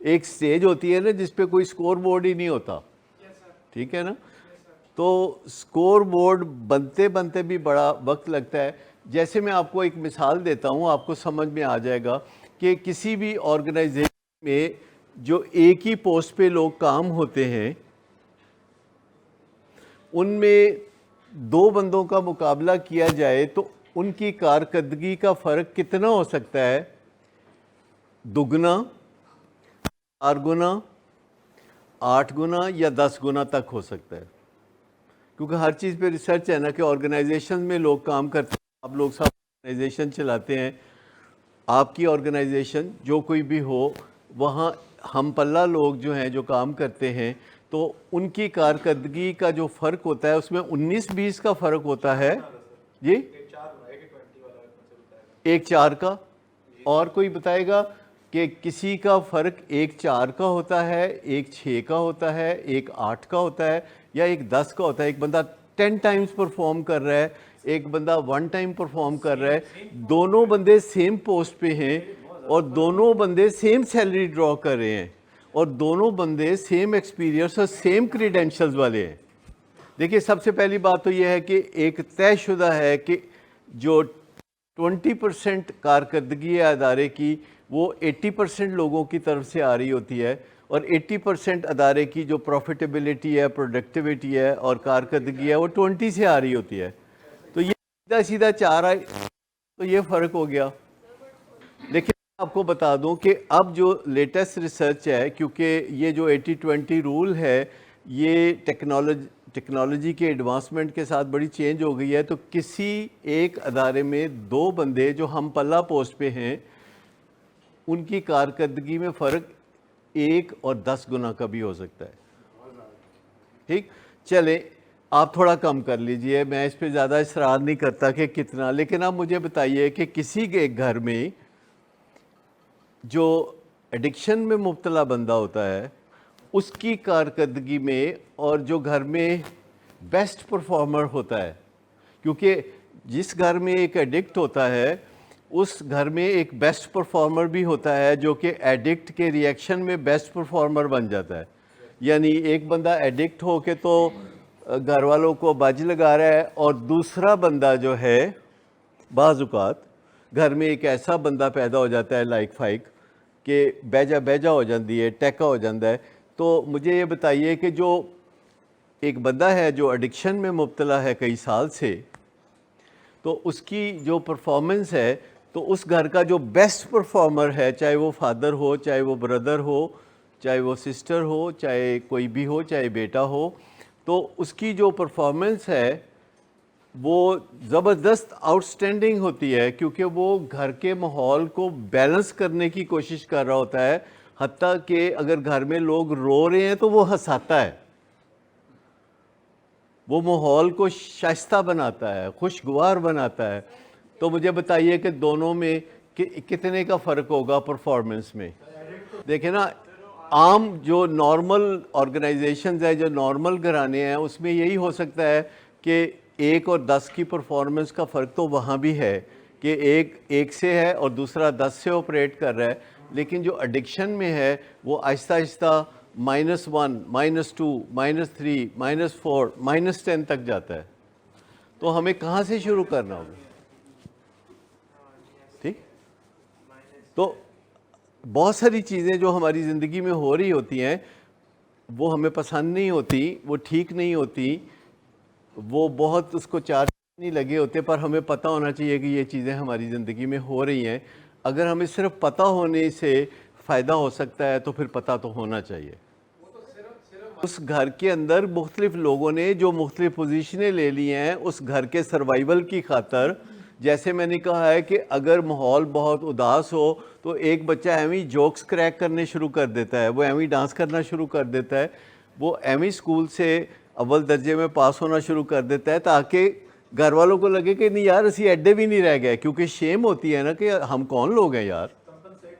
ایک سٹیج ہوتی ہے نا جس پہ کوئی سکور بورڈ ہی نہیں ہوتا, ٹھیک ہے نا, تو سکور بورڈ بنتے بنتے بھی بڑا وقت لگتا ہے. جیسے میں آپ کو ایک مثال دیتا ہوں, آپ کو سمجھ میں آ جائے گا کہ کسی بھی آرگنائزیشن میں جو ایک ہی پوسٹ پہ لوگ کام ہوتے ہیں, ان میں دو بندوں کا مقابلہ کیا جائے تو ان کی کارکردگی کا فرق کتنا ہو سکتا ہے؟ دگنا, 4 گنا, 8 گنا یا 10 گنا تک ہو سکتا ہے. کیونکہ ہر چیز پہ ریسرچ ہے نا کہ آرگنائزیشن میں لوگ کام کرتے ہیں, آپ لوگ سب آرگنائزیشن چلاتے ہیں, آپ کی آرگنائزیشن جو کوئی بھی ہو, وہاں ہم پلہ لوگ جو ہیں جو کام کرتے ہیں, تو ان کی کارکردگی کا جو فرق ہوتا ہے اس میں 19-20 کا فرق ہوتا ہے. جی 1-4 کا, اور کوئی بتائے گا کہ کسی کا فرق 1-4 کا ہوتا ہے, 1-6 کا ہوتا ہے, 1-8 کا ہوتا ہے, یا 1-10 کا ہوتا ہے. ایک بندہ 10 ٹائمز پرفارم کر رہا ہے, ایک بندہ 1 ٹائم پرفارم کر رہا ہے, دونوں بندے سیم پوسٹ پہ ہیں اور دونوں بندے سیم سیلری ڈرا کر رہے ہیں اور دونوں بندے سیم ایکسپیرینس اور سیم کریڈینشلز والے ہیں. دیکھیے سب سے پہلی بات تو یہ ہے کہ ایک طے شدہ ہے کہ جو 20% کارکردگی ہے ادارے کی وہ 80% لوگوں کی طرف سے آ رہی ہوتی ہے, اور 80% ادارے کی جو پروفیٹیبلٹی ہے, پروڈکٹیوٹی ہے اور کارکردگی ہے وہ 20 سے آ رہی ہوتی ہے. تو یہ سیدھا سیدھا 4 آئے تو یہ فرق ہو گیا. لیکن آپ کو بتا دوں کہ اب جو لیٹسٹ ریسرچ ہے, کیونکہ یہ جو 80-20 رول ہے یہ ٹیکنالوجی کے ایڈوانسمنٹ کے ساتھ بڑی چینج ہو گئی ہے, تو کسی ایک ادارے میں 2 بندے جو ہم پلہ پوسٹ پہ ہیں ان کی کارکردگی میں فرق 1 اور 10 گنا کا بھی ہو سکتا ہے. ٹھیک, چلیں آپ تھوڑا کم کر لیجئے, میں اس پہ زیادہ اصرار نہیں کرتا کہ کتنا, لیکن آپ مجھے بتائیے کہ کسی کے گھر میں جو ایڈکشن میں مبتلا بندہ ہوتا ہے اس کی کارکردگی میں, اور جو گھر میں بیسٹ پرفارمر ہوتا ہے, کیونکہ جس گھر میں ایک ایڈکٹ ہوتا ہے اس گھر میں ایک بیسٹ پرفارمر بھی ہوتا ہے جو کہ ایڈکٹ کے ریئیکشن میں بیسٹ پرفارمر بن جاتا ہے. یعنی ایک بندہ ایڈکٹ ہو کے تو گھر والوں کو باجی لگا رہا ہے, اور دوسرا بندہ جو ہے بعض اوقات گھر میں ایک ایسا بندہ پیدا ہو جاتا ہے لائک فائک کہ بیجا ہو جاتی ہے, ٹیکا ہو جاتا ہے. تو مجھے یہ بتائیے کہ جو ایک بندہ ہے جو ایڈکشن میں مبتلا ہے کئی سال سے, تو اس کی جو پرفارمنس ہے, تو اس گھر کا جو بیسٹ پرفارمر ہے, چاہے وہ فادر ہو, چاہے وہ بردر ہو, چاہے وہ سسٹر ہو, چاہے کوئی بھی ہو, چاہے بیٹا ہو, تو اس کی جو پرفارمنس ہے وہ زبردست آؤٹ سٹینڈنگ ہوتی ہے, کیونکہ وہ گھر کے ماحول کو بیلنس کرنے کی کوشش کر رہا ہوتا ہے. حتیٰ کہ اگر گھر میں لوگ رو رہے ہیں تو وہ ہنساتا ہے, وہ ماحول کو شائستہ بناتا ہے, خوشگوار بناتا ہے. تو مجھے بتائیے کہ دونوں میں کتنے کا فرق ہوگا پرفارمنس میں؟ دیکھیں نا, عام جو نارمل آرگنائزیشنز ہیں, جو نارمل گھرانے ہیں, اس میں یہی ہو سکتا ہے کہ 1 اور 10 کی پرفارمنس کا فرق تو وہاں بھی ہے کہ ایک 1 سے ہے اور دوسرا 10 سے آپریٹ کر رہا ہے. لیکن جو ایڈکشن میں ہے وہ آہستہ آہستہ -1, -2, -3, -4, -10 تک جاتا ہے. تو ہمیں کہاں سے شروع کرنا ہوگا؟ ٹھیک, تو بہت ساری چیزیں جو ہماری زندگی میں ہو رہی ہوتی ہیں وہ ہمیں پسند نہیں ہوتی, وہ ٹھیک نہیں ہوتی, وہ بہت اس کو 4 نہیں لگے ہوتے, پر ہمیں پتہ ہونا چاہیے کہ یہ چیزیں ہماری زندگی میں ہو رہی ہیں. اگر ہمیں صرف پتہ ہونے سے فائدہ ہو سکتا ہے تو پھر پتہ تو ہونا چاہیے. اس گھر کے اندر مختلف لوگوں نے جو مختلف پوزیشنیں لے لی ہیں اس گھر کے سروائیول کی خاطر, جیسے میں نے کہا ہے کہ اگر ماحول بہت اداس ہو تو ایک بچہ ایویں جوکس کریک کرنے شروع کر دیتا ہے, وہ ایویں ڈانس کرنا شروع کر دیتا ہے, وہ ایویں اسکول سے اول درجے میں پاس ہونا شروع کر دیتا ہے تاکہ گھر والوں کو لگے کہ نہیں یار اسی ایڈے بھی نہیں رہ گئے, کیونکہ شیم ہوتی ہے نا کہ ہم کون لوگ ہیں یار.